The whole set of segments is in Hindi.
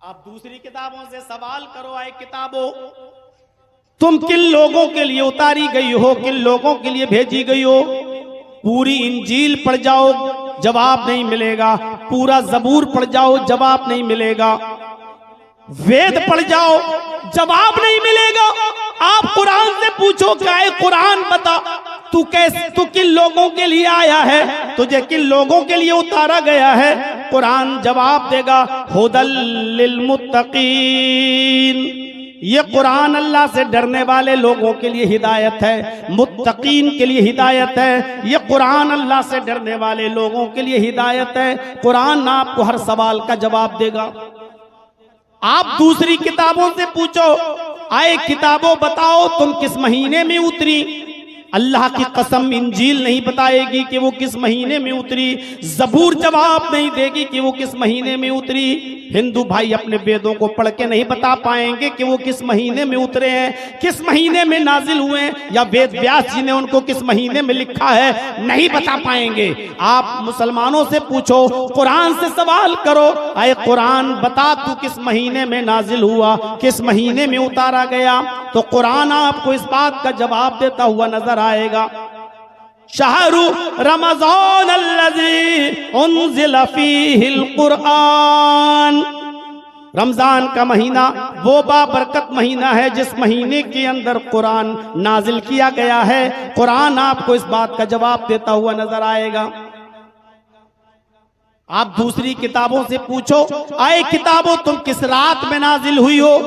आप दूसरी किताबों से सवाल करो, आए किताबों तुम किन लोगों के लिए उतारी गई हो, किन लोगों के लिए भेजी गई हो। पूरी इंजील पढ़ जाओ, जवाब नहीं मिलेगा। पूरा जबूर पढ़ जाओ, जवाब नहीं मिलेगा। वेद पढ़ जाओ, जवाब नहीं मिलेगा। आप कुरान से पूछो क्या है, कुरान बता तू किन लोगों के लिए आया है, तुझे किन लोगों के लिए उतारा गया है। कुरान जवाब देगा, हुदल लिल मुत्तकीन। ये कुरान अल्लाह से डरने वाले लोगों के लिए हिदायत है, मुत्तकीन के लिए हिदायत है। ये कुरान अल्लाह से डरने वाले लोगों के लिए हिदायत है। कुरान आपको हर सवाल का जवाब देगा। आप दूसरी किताबों से पूछो, आए किताबों बताओ तुम किस महीने में उतरी। अल्लाह की कसम इंजील नहीं बताएगी कि वो किस महीने में उतरी। जबूर जवाब नहीं देगी कि वो किस महीने में उतरी। हिंदू भाई अपने वेदों को पढ़ के नहीं बता पाएंगे कि वो किस महीने में उतरे हैं, किस महीने में नाजिल हुए हैं, या वेद व्यास जी ने उनको किस महीने में लिखा है, नहीं बता पाएंगे। आप मुसलमानों से पूछो, कुरान से सवाल करो, आए कुरान बता तू किस महीने में नाजिल हुआ, किस महीने में उतारा गया। तो कुरान आपको इस बात का जवाब देता हुआ नजर आएगा। शहरु रमज़ान अल्लज़ी उन्ज़िला फ़ीहिल कुरआन। रमजान का महीना वो बाबरकत महीना है जिस महीने के अंदर कुरान नाजिल किया गया है। कुरान आपको इस बात का जवाब देता हुआ नजर आएगा। आप दूसरी किताबों से पूछो, आए किताबों तुम किस रात में नाजिल हुई हो,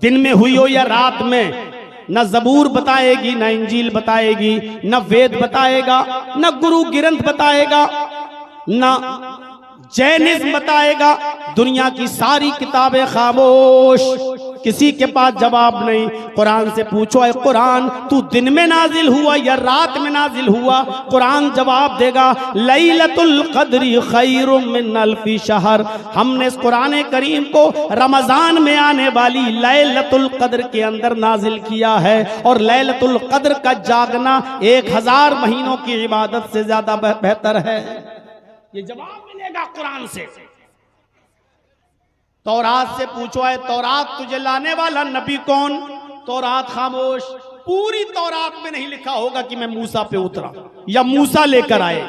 दिन में हुई हो या रात में। न जबूर बताएगी, न इंजील बताएगी, न वेद बताएगा, न गुरु ग्रंथ बताएगा, न जैनिज्म बताएगा। दुनिया की सारी किताबें खामोश, किसी के पास जवाब नहीं। कुरान से पूछो, है कुरान तू दिन में नाजिल हुआ या रात में नाजिल हुआ। कुरान जवाब देगा, लैलतुल क़द्री खैरुम मिन अल्फी शहर। हमने इस कुरान करीम को रमजान में आने वाली लैलतुल क़द्र के अंदर नाजिल किया है, और लैलतुल क़द्र का जागना 1000 महीनों की इबादत से ज्यादा बेहतर है। ये जवाब मिलेगा कुरान से। तौरात से पूछो, है तौरात तुझे लाने वाला नबी कौन। तौरात खामोश। पूरी तौरात में नहीं लिखा होगा कि मैं मूसा पे उतरा या मूसा लेकर आए।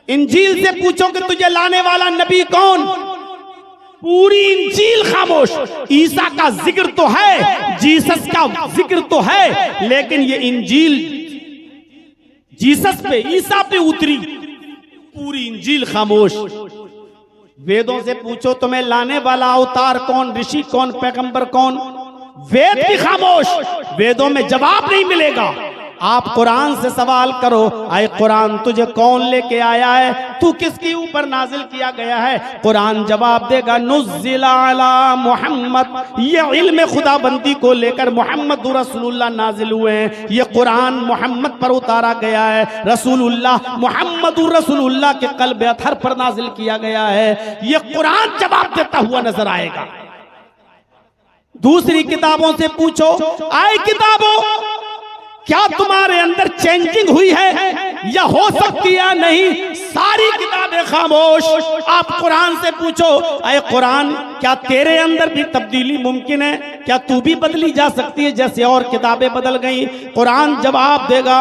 इंजील से पूछो कि तुझे लाने वाला नबी कौन, पूरी इंजील खामोश। ईसा का जिक्र तो है, जीसस का जिक्र तो है, लेकिन ये इंजील जीसस पे, ईसा पे उतरी, पूरी इंजील खामोश। वेदों से पूछो तुम्हें लाने वाला अवतार कौन, ऋषि कौन, पैगंबर कौन, वेद भी खामोश। वेदों में जवाब नहीं मिलेगा। आप कुरान से सवाल करो, आए कुरान तुझे कौन लेके आया है, तू किसके ऊपर नाजिल किया गया है। कुरान जवाब देगा, नुज़्ज़िला अला मोहम्मद। ये इल्म खुदाबंदी को लेकर मोहम्मद रसूलुल्लाह नाजिल हुए हैं। ये कुरान मोहम्मद पर उतारा गया है। रसूलुल्लाह मोहम्मद रसूलुल्लाह के क़ल्ब अतहर पर नाजिल किया गया है। ये कुरान जवाब देता हुआ नजर आएगा। दूसरी किताबों से पूछो, आए किताबों क्या तुम्हारे अंदर चेंजिंग हुई है या हो सकती है नहीं। सारी किताबें खामोश। आप कुरान से पूछो, अरे कुरान क्या तेरे अंदर भी तब्दीली मुमकिन है, क्या तू भी बदली जा सकती है जैसे और किताबें बदल गई। कुरान जवाब देगा,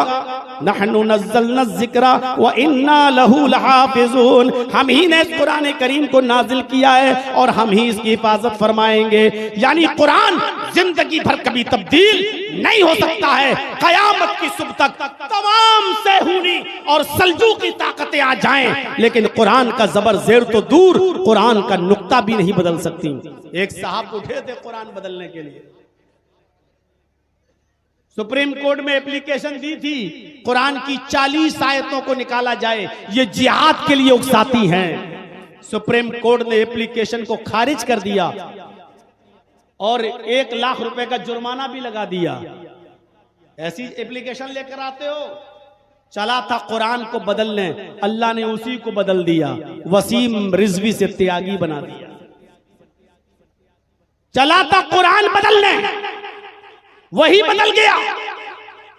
नहनु नज़्ज़लना ज़िक्रा व इन्ना लहू लहाफ़िज़ून। हम ही ने इस कुरान करीम को नाजिल किया है और हम ही इसकी हिफाजत फरमाएंगे। यानी कुरान जिंदगी भर कभी तब्दील नहीं हो सकता है। कयामत की सुबह तक तमाम सेहूनी और सल्जूकी ताकतें आ जाएं, लेकिन कुरान का जबर जेर तो दूर, कुरान का नुक्ता भी नहीं बदल सकती। एक साहब उठे थे कुरान बदलने के लिए, सुप्रीम कोर्ट में एप्लीकेशन दी थी, कुरान की 40 आयतों को निकाला जाए, ये जिहाद के लिए उकसाती हैं। सुप्रीम कोर्ट ने एप्लीकेशन को खारिज कर दिया और 1 लाख रुपए का जुर्माना भी लगा दिया। ऐसी एप्लीकेशन लेकर आते हो। चला था कुरान को बदलने, अल्लाह ने उसी को बदल दिया, वसीम रिजवी से त्यागी बना दिया। चला था कुरान बदलने, वही बदल गया।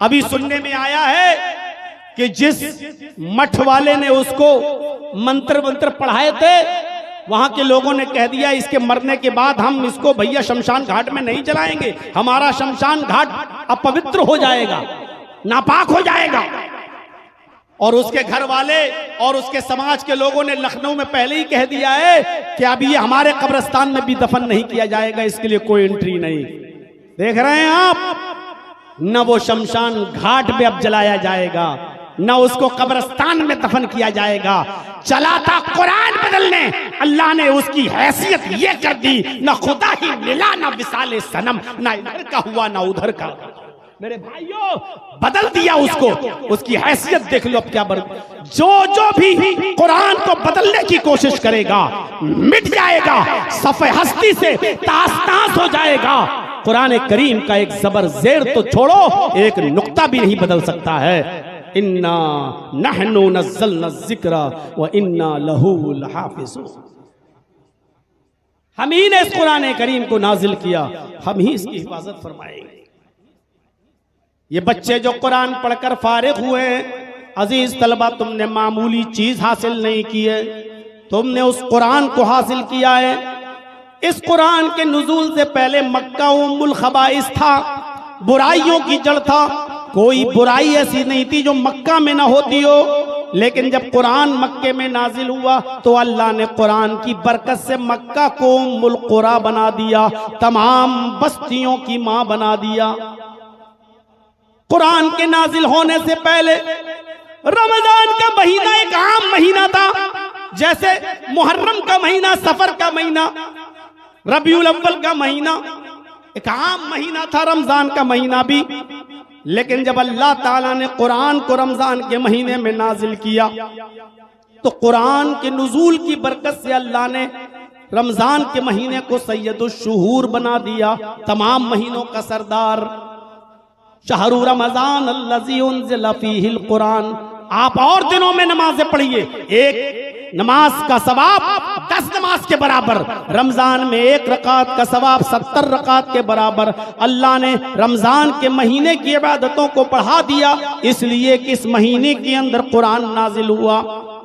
अभी सुनने में आया है कि जिस मठ वाले ने उसको मंत्र पढ़ाए थे, वहां के लोगों ने कह दिया इसके मरने के बाद हम इसको भैया शमशान घाट में नहीं जलाएंगे, हमारा शमशान घाट अपवित्र हो जाएगा, नापाक हो जाएगा। और उसके घर वाले और उसके समाज के लोगों ने लखनऊ में पहले ही कह दिया है कि अब ये हमारे कब्रिस्तान में भी दफन नहीं किया जाएगा, इसके लिए कोई एंट्री नहीं। देख रहे हैं आप, न वो शमशान घाट में अब जलाया जाएगा, न उसको कब्रिस्तान में दफन किया जाएगा। चला था कुरान बदलने, अल्लाह ने उसकी हैसियत ये कर दी, न खुदा ही मिला न विसाले सनम, न इधर का हुआ न उधर का। मेरे भाइयों, बदल दिया उसको, उसकी हैसियत देख लो अब क्या जो भी कुरान को बदलने की कोशिश करेगा मिट जाएगा, सफ़े हस्ती से तास-तास हो जाएगा। कुरान करीम का एक जबर जेर तो छोड़ो, एक नुक्ता भी नहीं बदल सकता है। इन्ना नहनु नज़्ज़लना ज़िक्रा व इन्ना लहू लहाफ़िज़ून। हम ही ने इस कुरान करीम को नाजिल किया, हम ही इसकी हिफाजत फरमाएंगे। ये बच्चे जो कुरान पढ़कर फारिग हुए, अजीज तलबा, तुमने मामूली चीज हासिल नहीं की है, तुमने उस कुरान को हासिल किया है। इस कुरान के नुज़ूल से पहले मक्का उम्मुल खबाइस था, बुराइयों की जड़ था। कोई बुराई ऐसी नहीं थी जो मक्का में ना होती हो, लेकिन जब कुरान मक्के में नाजिल हुआ तो अल्लाह ने कुरान की बरकत से मक्का को उम्मुल कुरा बना दिया, तमाम बस्तियों की मां बना दिया। कुरान के नाजिल होने से पहले रमजान का महीना एक आम महीना था, जैसे मुहर्रम का महीना, सफर का महीना, रबीउल अव्वल का महीना एक आम महीना था, रमजान का महीना भी। लेकिन जब अल्लाह ताला ने कुरान को रमजान के महीने में नाजिल किया तो कुरान के नुज़ूल की बरकत से अल्लाह ने रमजान के महीने को सैयदुश शुहूर बना दिया, तमाम महीनों का सरदार। शहरु रमजान अल्लज़ी उन्ज़िला फ़ीहिल कुरान। आप और दिनों में नमाजें पढ़िए, एक नमाज का सवाब 10 नमाज के बराबर, रमजान में 1 रकात का सवाब 70 रकात के बराबर। अल्लाह ने रमजान के महीने की इबादतों को बढ़ा दिया, इसलिए कि इस महीने के अंदर कुरान नाजिल हुआ।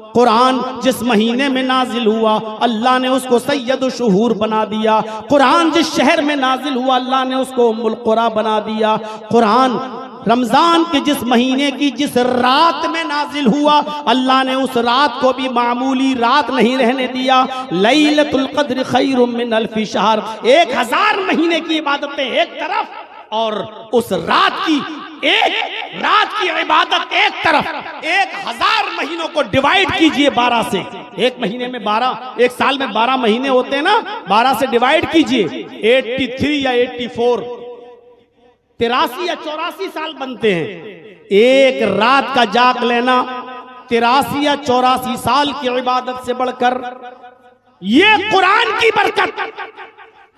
कुरान जिस महीने में नाजिल हुआ अल्लाह ने उसको सैयदुश शुहूर बना दिया। कुरान जिस शहर में नाजिल हुआ अल्लाह ने उसको उम्मुल कुरा बना दिया। कुरान रमजान के जिस महीने की जिस रात में नाजिल हुआ अल्लाह ने उस रात को भी मामूली रात नहीं रहने दिया। लैलतुल क़द्र खैरुम मिन अल्फि शहर, 1000 महीने की इबादतें एक तरफ और उस रात की इबादत एक तरफ। 1000 महीनों को डिवाइड कीजिए 12 से, एक महीने में 12, एक साल में 12 महीने होते हैं ना, 12 से डिवाइड कीजिए, 83 या 84, 83 या 84 साल बनते हैं। एक रात का जाग लेना 83 या 84 साल की इबादत से बढ़कर, ये कुरान की बरकत,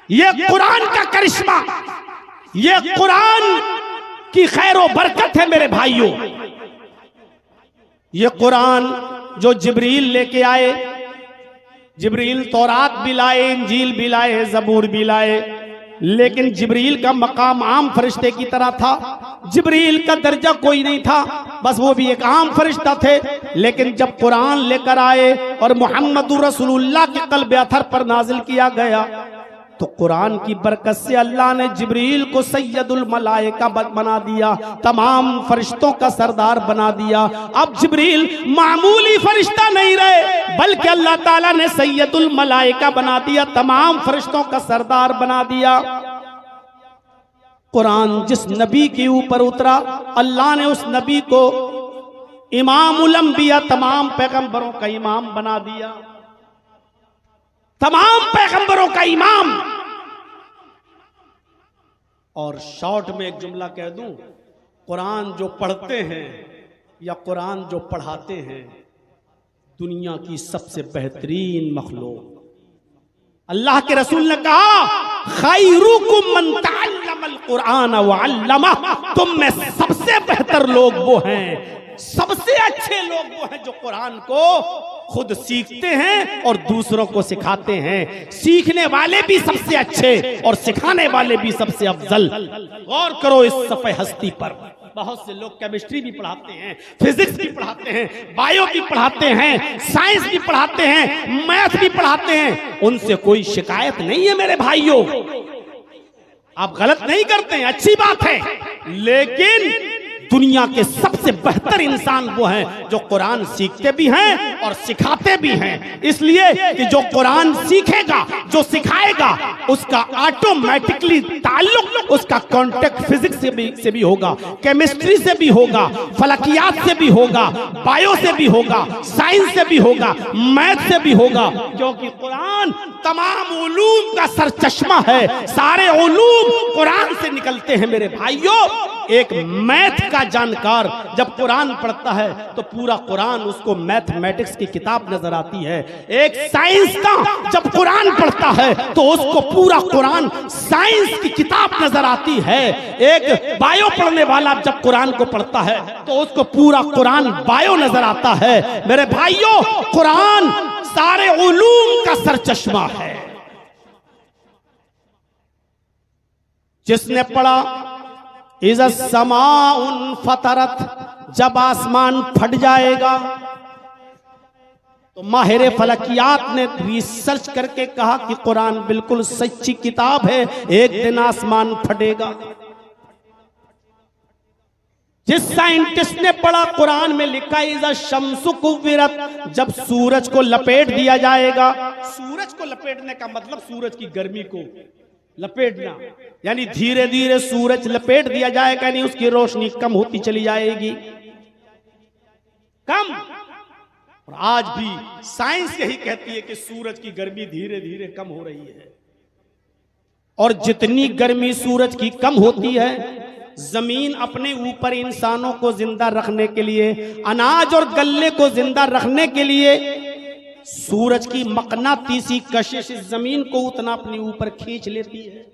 ये कुरान का करिश्मा, ये कुरान की खैरो बरकत है मेरे भाइयों। ये कुरान जो जिब्रील लेके आए, जिब्रील तौरात भी लाए, इंजील भी लाए, जबूर भी लाए, लेकिन जिब्रील का मकाम आम फरिश्ते की तरह था। जिब्रील का दर्जा कोई नहीं था, बस वो भी एक आम फरिश्ता थे। लेकिन जब कुरान लेकर आए और मुहम्मदुर रसूलुल्लाह के क़ल्ब अथर पर नाजिल किया गया तो कुरान की बरकत से अल्लाह ने जिब्रील को सैयदुल मलाइका बना दिया, तमाम फरिश्तों का सरदार बना दिया। अब जिब्रील मामूली फरिश्ता नहीं रहे, बल्कि अल्लाह ताला ने सैयदुल मलाइका बना दिया, तमाम फरिश्तों का सरदार बना दिया। कुरान जिस नबी के ऊपर उतरा अल्लाह ने उस नबी को इमामुल अंबिया, तमाम पैगंबरों का इमाम बना दिया, तमाम पैगंबरों का इमाम। और शॉर्ट में एक जुमला कह दूं, कुरान जो पढ़ते हैं या कुरान जो पढ़ाते हैं दुनिया की सबसे बेहतरीन मखलूक। अल्लाह के रसूल ने कहा खैरुकुम मन तअल्लमल कुरान व अल्लमह, तुम में सबसे बेहतर लोग वो हैं, सबसे अच्छे लोग वो हैं जो कुरान को खुद सीखते हैं और दूसरों को सिखाते हैं। सीखने वाले भी सबसे अच्छे और सिखाने वाले भी सबसे अफजल। गौर करो इस सफ़े हस्ती पर, बहुत से लोग केमिस्ट्री भी पढ़ाते हैं, फिजिक्स भी पढ़ाते हैं, बायो भी पढ़ाते हैं, साइंस भी पढ़ाते हैं, मैथ भी पढ़ाते हैं, उनसे कोई शिकायत नहीं है मेरे भाइयों। आप गलत नहीं करते हैं, अच्छी बात है, लेकिन दुनिया के सबसे बेहतर इंसान वो हैं जो कुरान सीखते भी हैं और सिखाते भी हैं। इसलिए कि जो कुरान सीखेगा, जो सिखाएगा, उसका ऑटोमेटिकली ताल्लुक उसका कांटेक्ट फिजिक्स से भी होगा, केमिस्ट्री से भी होगा, फलकियात से भी होगा, बायो से भी होगा, साइंस से भी होगा, मैथ से भी होगा, क्योंकि कुरान तमाम उलूम का सरचश्मा है। सारे उलूम कुरान से निकलते हैं मेरे भाइयों। एक मैथ का जानकार जब कुरान पढ़ता है तो पूरा कुरान उसको मैथमेटिक्स की किताब नजर आती है। एक साइंस का जब कुरान पढ़ता है तो उसको पूरा कुरान साइंस की किताब नजर आती है। एक बायो पढ़ने वाला जब कुरान को पढ़ता है तो उसको पूरा कुरान बायो नजर आता है। मेरे भाइयों, कुरान सारे उलूम का सरचश्मा है। जिसने पढ़ा इज़ समाउन फतरत, जब आसमान फट जाएगा, तो माहिर फलकियात ने रिसर्च करके कहा कि कुरान बिल्कुल सच्ची किताब है, एक दिन आसमान फटेगा। जिस साइंटिस्ट ने पढ़ा, कुरान में लिखा इज़ा शम्सु कुव्विरत, जब सूरज को लपेट दिया जाएगा। सूरज को लपेटने का मतलब सूरज की गर्मी को लपेटना, यानी धीरे धीरे सूरज लपेट दिया जाएगा, यानी उसकी रोशनी कम होती चली जाएगी, कम। और आज भी साइंस यही कहती है कि सूरज की गर्मी धीरे धीरे कम हो रही है। और जितनी गर्मी सूरज की कम होती है, जमीन अपने ऊपर इंसानों को जिंदा रखने के लिए, अनाज और गल्ले को जिंदा रखने के लिए सूरज की मकनातीसी कशिश इस जमीन को उतना अपने ऊपर खींच लेती है।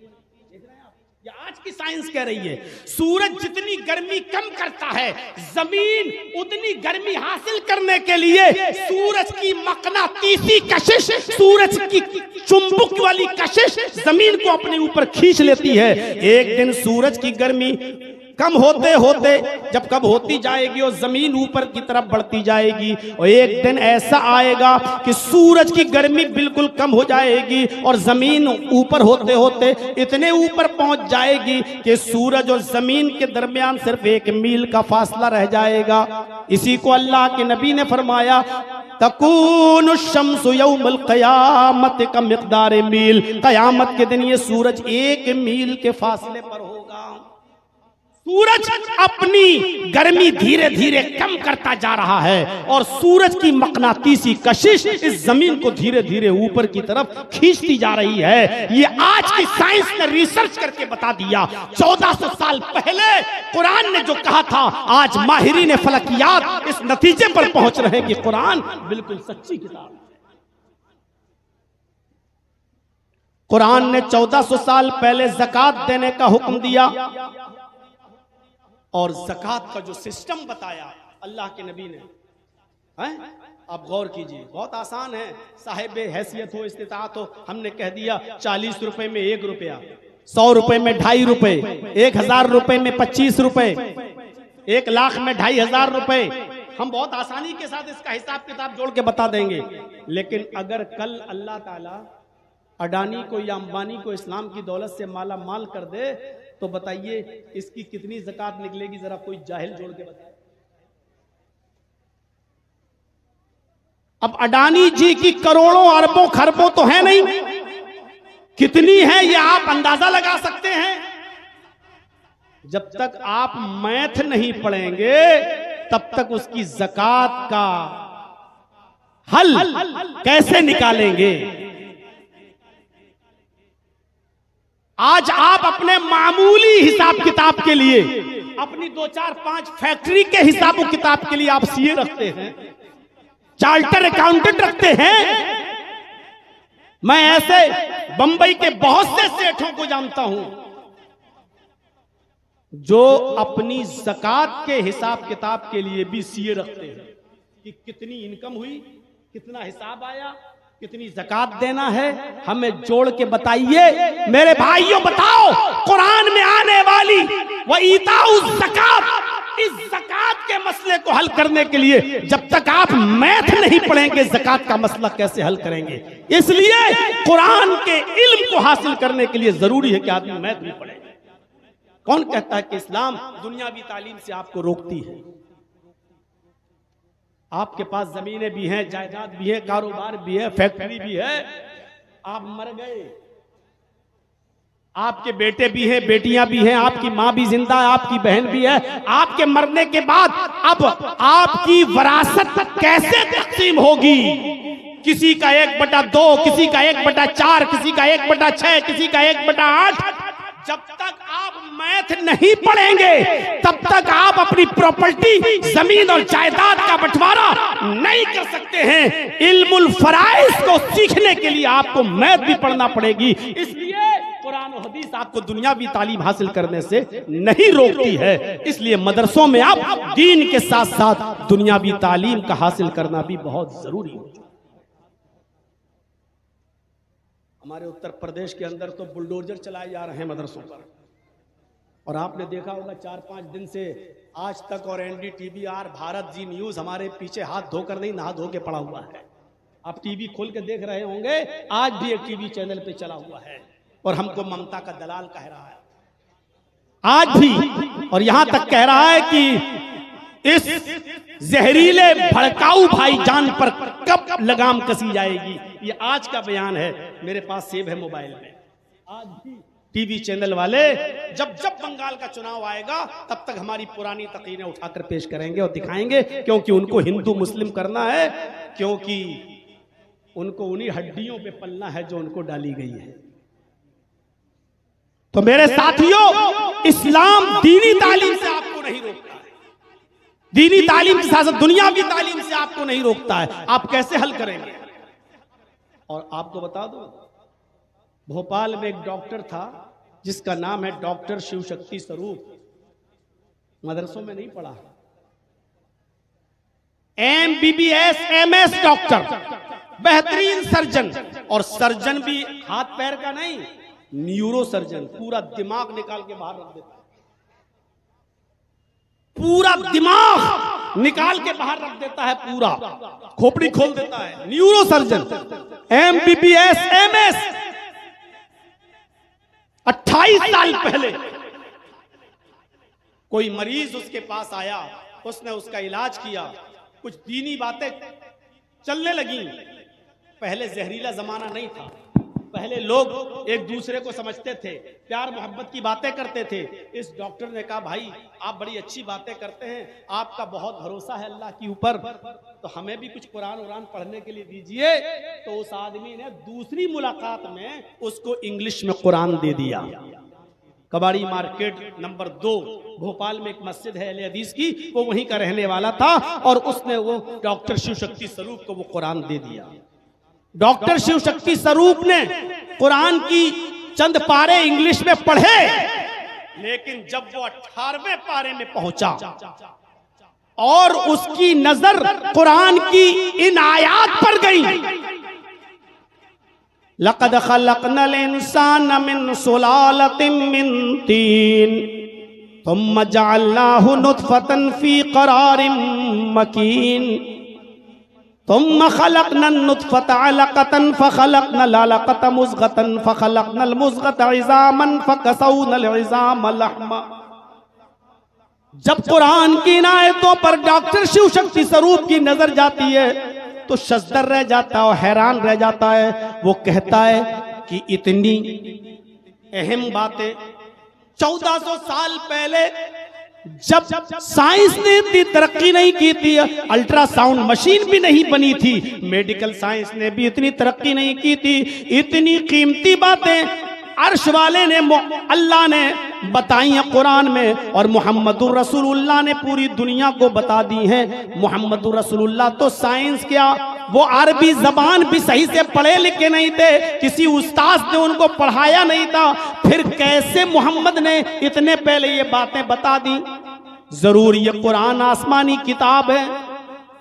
ये आज की साइंस कह रही है, सूरज जितनी गर्मी कम करता है, जमीन उतनी गर्मी हासिल करने के लिए सूरज की मकनातीसी कशिश, सूरज की चुंबक वाली कशिश जमीन को अपने ऊपर खींच लेती है। एक दिन सूरज की गर्मी कम होते होते जब कब होती जाएगी और जमीन ऊपर की तरफ बढ़ती जाएगी, और एक दिन ऐसा आएगा कि सूरज की गर्मी बिल्कुल कम हो जाएगी और जमीन ऊपर होते होते इतने ऊपर पहुंच जाएगी कि सूरज और जमीन के दरमियान सिर्फ 1 मील का फासला रह जाएगा। इसी को अल्लाह के नबी ने फरमाया, तकूनु शम्सु यौमल क़यामत का मिक़दार मील, क़यामत के दिन ये सूरज 1 मील के फासले पर होगा। सूरज अपनी गर्मी धीरे धीरे कम करता जा रहा है और सूरज की मकनातीसी कशिश इस जमीन को धीरे धीरे ऊपर की तरफ खींचती जा रही है। ये आज की साइंस ने रिसर्च करके बता दिया। 1400 साल पहले कुरान ने जो कहा था, आज माहिरीन फलकियात इस नतीजे पर पहुंच रहे हैं कि कुरान बिल्कुल सच्ची किताब है। कुरान ने 1400 साल पहले ज़कात देने का हुक्म दिया और ज़कात का जो सिस्टम बताया अल्लाह के नबी ने, हैं? आप गौर कीजिए, बहुत आसान है। साहिब हैसियत हो, इस्तिताअत हो, हमने कह दिया 40 रुपए में 1 रुपया, 100 रुपए में 2.5 रुपए, 1000 रुपए में 25 रुपए, 1 लाख में 2500 रुपए। हम बहुत आसानी के साथ इसका हिसाब किताब जोड़ के बता देंगे। लेकिन अगर कल अल्लाह ताला अडानी को या अंबानी को इस्लाम की दौलत से माला माल कर दे, तो बताइए इसकी कितनी ज़कात निकलेगी? जरा कोई जाहिल जोड़ के बताए। अब अडानी जी की करोड़ों अरबों खरबों तो है नहीं, कितनी है ये आप अंदाजा लगा सकते हैं। जब तक आप मैथ नहीं पढ़ेंगे तब तक उसकी ज़कात का हल कैसे निकालेंगे? आज आप अपने मामूली हिसाब किताब के लिए, अपनी 2, 4, 5 फैक्ट्री के हिसाब किताब के लिए आप सीए रखते हैं, चार्टर अकाउंटेंट रखते हैं। मैं ऐसे बंबई के बहुत से सेठों को जानता हूं जो अपनी ज़कात के हिसाब किताब के लिए भी सीए रखते हैं कि कितनी इनकम हुई, कितना हिसाब आया, कितनी ज़कात देना है, हमें जोड़ के बताइए। मेरे भाइयों बताओ, कुरान में आने वाली व ईताउ ज़कात इस ज़कात के मसले को हल करने के लिए जब तक आप मैथ नहीं पढ़ेंगे ज़कात का मसला कैसे हल करेंगे। इसलिए कुरान के इल्म को हासिल करने के लिए जरूरी है कि आदमी मैथ भी पढ़े। कौन कहता है कि इस्लाम दुनियावी तालीम से आपको रोकती है? आपके पास जमीनें भी हैं, जायदाद भी है, कारोबार भी है, फैक्ट्री भी है, आप मर गए, आपके बेटे भी हैं, बेटियां भी हैं, आपकी मां भी जिंदा है, आपकी बहन भी है। आपके मरने के बाद अब आपकी विरासत कैसे तकसीम होगी? किसी का 1/2, किसी का 1/4, किसी का 1/6, किसी का 1/8। जब तक आप मैथ नहीं पढ़ेंगे तब तक आप अपनी प्रॉपर्टी, जमीन और जायदाद का बंटवारा नहीं कर सकते हैं। इल्मुल फराइज को सीखने के लिए आपको मैथ भी पढ़ना पड़ेगी। इसलिए कुरान और हदीस आपको दुनियावी तालीम हासिल करने से नहीं रोकती है। इसलिए मदरसों में आप दीन के साथ साथ दुनियावी तालीम का हासिल करना भी बहुत जरूरी है। हमारे उत्तर प्रदेश के अंदर तो बुलडोजर चलाए जा रहे हैं मदरसों पर, और आपने देखा होगा 4-5 दिन से आज तक और NDTV, भारत जी न्यूज हमारे पीछे हाथ धोकर नहीं, नहा धो के पड़ा हुआ है। आप टीवी खोल के देख रहे होंगे, आज भी एक टीवी चैनल पे चला हुआ है और हमको ममता का दलाल कह रहा है आज भी, और यहां तक कह रहा है कि इस जहरीले भड़काऊ भाईजान पर कब लगाम कसी जाएगी। ये आज का बयान है, मेरे पास सेव है मोबाइल में। आज भी टीवी चैनल वाले जब जब बंगाल का चुनाव आएगा तब तक हमारी पुरानी तकरीरें उठाकर पेश करेंगे और दिखाएंगे, क्योंकि उनको हिंदू मुस्लिम करना है, क्योंकि उनको उन्हीं हड्डियों पे पलना है जो उनको डाली गई है। तो मेरे साथियों, इस्लाम दीनी तालीम से आपको नहीं रोकता है, दीनी तालीम के साथ दुनियावी तालीम से आपको नहीं रोकता है। आप कैसे हल करेंगे? और आपको बता दो, भोपाल में एक डॉक्टर था जिसका नाम है डॉक्टर शिव शक्ति स्वरूप। मदरसों में नहीं पढ़ा, MBBS MS डॉक्टर, बेहतरीन सर्जन, और सर्जन भी हाथ पैर का नहीं, न्यूरो सर्जन, पूरा दिमाग निकाल के बाहर रख देता है, पूरा दिमाग निकाल के बाहर रख देता है, पूरा खोपड़ी खोल देता है। Neuro surgeon, MBBS MS। 28 साल पहले कोई मरीज उसके पास आया, उसने उसका इलाज किया, कुछ दीनी बातें चलने लगी। पहले जहरीला जमाना नहीं था, पहले लोग एक दूसरे को समझते थे, प्यार मोहब्बत की बातें करते थे। इस डॉक्टर ने कहा, भाई आप बड़ी अच्छी बातें करते हैं, आपका बहुत भरोसा है अल्लाह के ऊपर, तो हमें भी कुछ कुरान उरान पढ़ने के लिए दीजिए। तो उस आदमी ने दूसरी मुलाकात में उसको इंग्लिश में कुरान दे दिया। कबाड़ी मार्केट नंबर 2 भोपाल में एक मस्जिद है अहले हदीस की, वो वहीं का रहने वाला था, और उसने वो डॉक्टर शिव शक्ति स्वरूप को वो कुरान दे दिया। डॉक्टर शिव शक्ति स्वरूप ने कुरान की चंद पारे इंग्लिश में पढ़े, लेकिन जब वो 18वें पारे में पहुंचा और उसकी नजर कुरान की इन आयात पर गई, लक़द ख़लक़नल इंसान मिन सुलालतिन मिन तीन थुम्मा जअलनाहु नुत्फ़तन फ़ी क़रारिन मकीन तुम्मा खलक़नन नुत्फ़ता अलक़तन फ़ख़लक़नल अलक़ता मुज़ग़तन फ़ख़लक़नल मुज़ग़ता इज़ामन फ़कसौनल इज़ाम लहमा। जब कुरान की इन आयतों पर डॉक्टर शिव शक्ति स्वरूप की नजर जाती है तो शज़दर रह जाता है और हैरान रह जाता है। वो कहता है कि इतनी अहम बातें 1400 साल पहले जब साइंस ने इतनी तरक्की नहीं की थी, अल्ट्रासाउंड मशीन भी नहीं बनी थी, मेडिकल साइंस ने भी इतनी तरक्की नहीं की थी, इतनी कीमती बातें अर्श वाले ने अल्लाह ने बताई हैं कुरान में, और मोहम्मदुर रसूलुल्लाह ने पूरी दुनिया को बता दी हैं। मोहम्मदुर रसूलुल्लाह तो साइंस क्या, वो अरबी जबान भी सही से पढ़े लिखे नहीं थे, किसी उस्ताद ने उनको पढ़ाया नहीं था, फिर कैसे मोहम्मद ने इतने पहले ये बातें बता दी? जरूर ये कुरान आसमानी किताब है।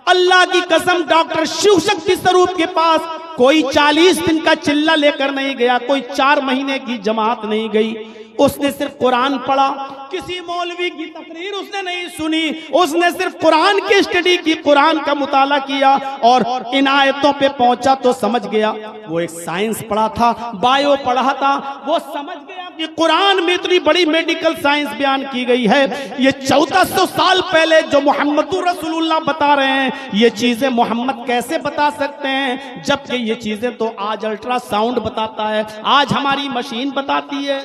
अल्लाह की कसम, डॉक्टर शिव शक्ति स्वरूप के पास कोई 40 दिन का चिल्ला लेकर नहीं गया, कोई 4 महीने की जमात नहीं गई। उसने सिर्फ कुरान पढ़ा, किसी मौलवी की तकरीर उसने नहीं सुनी, उसने सिर्फ कुरान की स्टडी की, कुरान का मुताला किया और इन आयतों पे पहुंचा तो समझ गया। वो एक साइंस पढ़ा था, बायो पढ़ा था, वो समझ गया कि कुरान में इतनी बड़ी मेडिकल साइंस बयान की गई है। ये 1400 साल पहले जो मोहम्मद रसूलुल्लाह बता रहे हैं, ये चीजें मोहम्मद कैसे बता सकते हैं, जबकि ये चीजें तो आज अल्ट्रासाउंड बताता है, आज हमारी मशीन बताती है।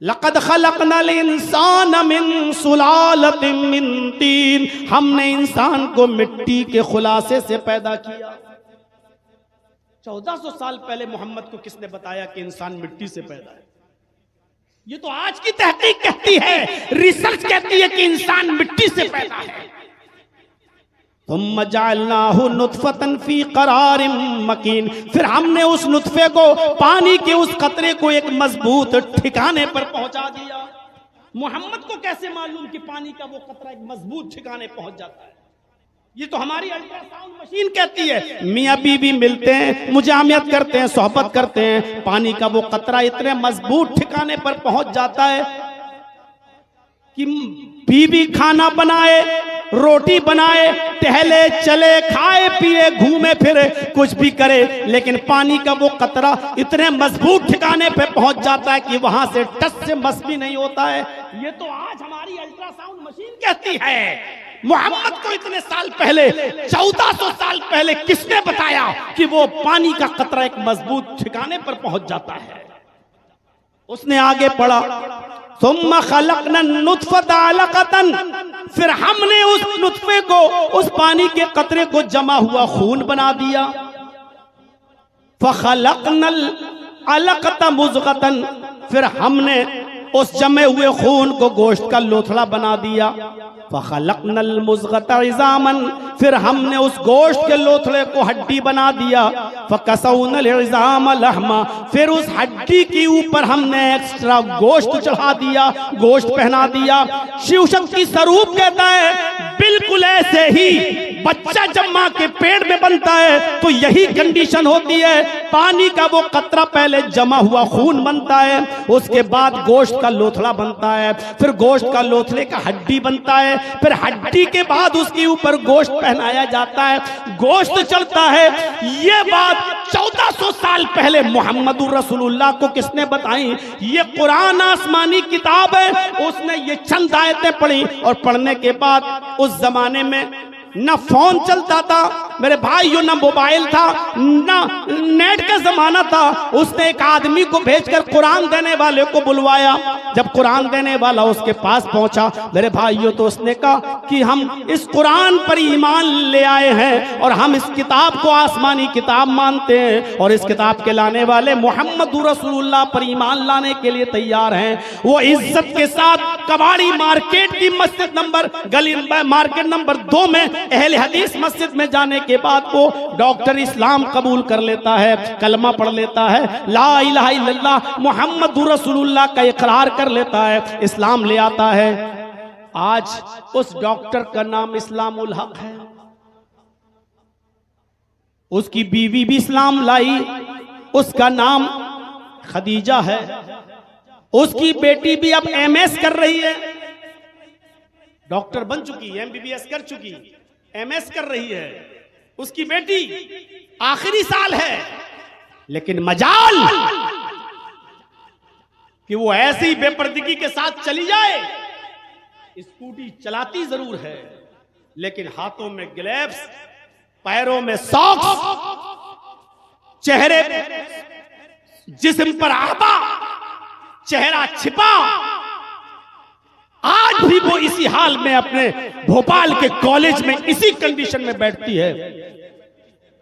लक़द खलक़नल इंसान मिन सुलालतिन मिन तीन, हमने इंसान को मिट्टी के खुलासे से पैदा किया। 1400 साल पहले मोहम्मद को किसने बताया कि इंसान मिट्टी से पैदा है? ये तो आज की तहकीक कहती है, रिसर्च कहती है कि इंसान मिट्टी से पैदा है। तुम जअलनाहु नुतफतन फी करारिम मकीन, फिर हमने उस नुतफे को, पानी के उस कतरे को एक मजबूत ठिकाने पर पहुंचा दिया। मोहम्मद को कैसे मालूम कि पानी का वो कतरा एक मजबूत ठिकाने पहुंच जाता है? ये तो हमारी अल्ट्रासाउंड मशीन कहती है। मियाँ बीवी मिलते हैं, मुजामियत करते हैं, सोहबत करते हैं, पानी का वो कतरा इतने मजबूत ठिकाने पर पहुंच जाता है कि बीवी खाना बनाए, रोटी बनाए, टहले चले, खाए पिए, घूमे फिरे, कुछ भी करे, लेकिन पानी का वो कतरा इतने मजबूत ठिकाने पे पहुंच जाता है कि वहां से टच से मस भी नहीं होता है। ये तो आज हमारी अल्ट्रासाउंड मशीन कहती है। मोहम्मद को इतने साल पहले, 1400 साल पहले किसने बताया कि वो पानी का कतरा एक मजबूत ठिकाने पर पहुंच जाता है? उसने आगे पढ़ा, सुम्मा खलक़नन नुतफ़ता अलक़तन, फिर हमने उस नुतफे को, उस पानी के कतरे को जमा हुआ खून बना दिया। फ़ख़लक़नल अलक़त मुज़ग़तन, फिर हमने उस जमे हुए खून को गोश्त का लोथड़ा बना दिया। फ़ख़लक़नल मुज़ग़त इज़ामन, फिर हमने उस गोश्त के लोथड़े को हड्डी बना दिया। फ़कसौनल इज़ाम लहमा, फिर उस हड्डी के ऊपर हमने एक्स्ट्रा गोश्त चढ़ा दिया, गोश्त पहना दिया। शिव शक्ति स्वरूप कहता है बिल्कुल ऐसे ही बच्चा जब मां के पेट में बनता है तो यही कंडीशन होती है। पानी का वो कतरा पहले जमा हुआ खून बनता है, उसके बाद गोश्त का लोथड़ा बनता है, फिर गोश्त का लोथड़े का हड्डी बनता है, फिर हड्डी के बाद उसके ऊपर गोश्त पहनाया जाता है, गोश्त चढ़ता है। ये बात 1400 साल पहले मोहम्मद रसूलुल्लाह को किसने बताई? ये कुरान आसमानी किताब है। उसने ये चंद आयतें पढ़ी और पढ़ने के बाद, उस जमाने में ना फोन चलता था मेरे भाइयों, ना मोबाइल था, ना नेट का जमाना था। उसने एक आदमी को भेजकर कुरान देने वाले को बुलवाया। जब कुरान देने वाला उसके पास पहुंचा मेरे भाइयों, तो उसने कहा कि हम इस कुरान पर ईमान ले आए हैं और हम इस किताब को आसमानी किताब मानते हैं और इस किताब के लाने वाले मोहम्मद रसूलुल्लाह पर ईमान लाने के लिए तैयार हैं। वो इज्जत के साथ कबाड़ी मार्केट की मस्जिद नंबर, गली मार्केट नंबर 2 में अहले हदीस मस्जिद में जाने के बाद वो डॉक्टर इस्लाम कबूल कर लेता है, कलमा पढ़ लेता है, ला इलाहा इल्लल्लाह मोहम्मद रसूलुल्लाह का इकरार कर लेता है, इस्लाम ले आता है। आज उस डॉक्टर का नाम इस्लामुल हक है। उसकी बीवी भी इस्लाम लाई, उसका नाम खदीजा है। उसकी बेटी भी अब एमएस कर रही है, डॉक्टर बन चुकी, एमबीबीएस कर चुकी, एमएस कर रही है। उसकी बेटी आखिरी साल है, लेकिन मजाल कि वो ऐसी बेपर्दगी के साथ चली जाए। स्कूटी चलाती जरूर है, लेकिन हाथों में ग्लव्स, पैरों में सॉक्स, चेहरे जिस्म पर आबा, चेहरा छिपा। आज भी वो इसी हाल में अपने भोपाल के कॉलेज में इसी कंडीशन में बैठती है।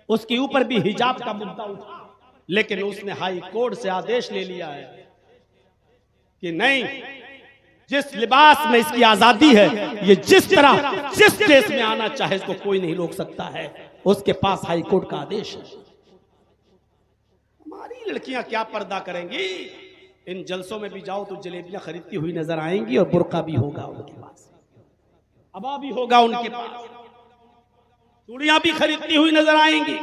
उसके ऊपर भी हिजाब का मुद्दा उठा, लेकिन उसने हाई कोर्ट से आदेश ले लिया है कि नहीं, जिस लिबास में इसकी आजादी है, ये जिस तरह जिस देश में आना चाहे इसको कोई नहीं रोक सकता है। उसके पास हाई कोर्ट का आदेश है। हमारी लड़कियां क्या पर्दा करेंगी? इन जलसों में भी जाओ तो जलेबियां खरीदती हुई नजर आएंगी और बुर्का भी होगा उनके पास, अबा भी होगा उनके पास, चूड़ियां भी खरीदती हुई नजर आएंगी।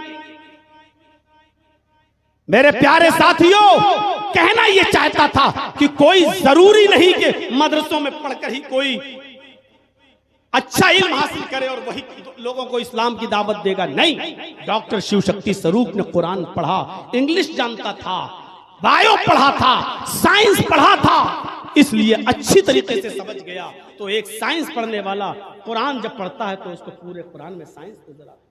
मेरे प्यारे साथियों, कहना यह चाहता था कि कोई जरूरी नहीं कि मदरसों में पढ़कर ही कोई अच्छा इल्म हासिल करे और वही लोगों को इस्लाम की दावत देगा। नहीं, डॉक्टर शिव शक्ति स्वरूप ने कुरान पढ़ा, इंग्लिश जानता था, बायो पढ़ा था, साइंस पढ़ा था, इसलिए अच्छी तरीके से समझ गया। तो एक साइंस पढ़ने वाला कुरान जब पढ़ता है तो उसको पूरे कुरान में साइंस नजर आता है।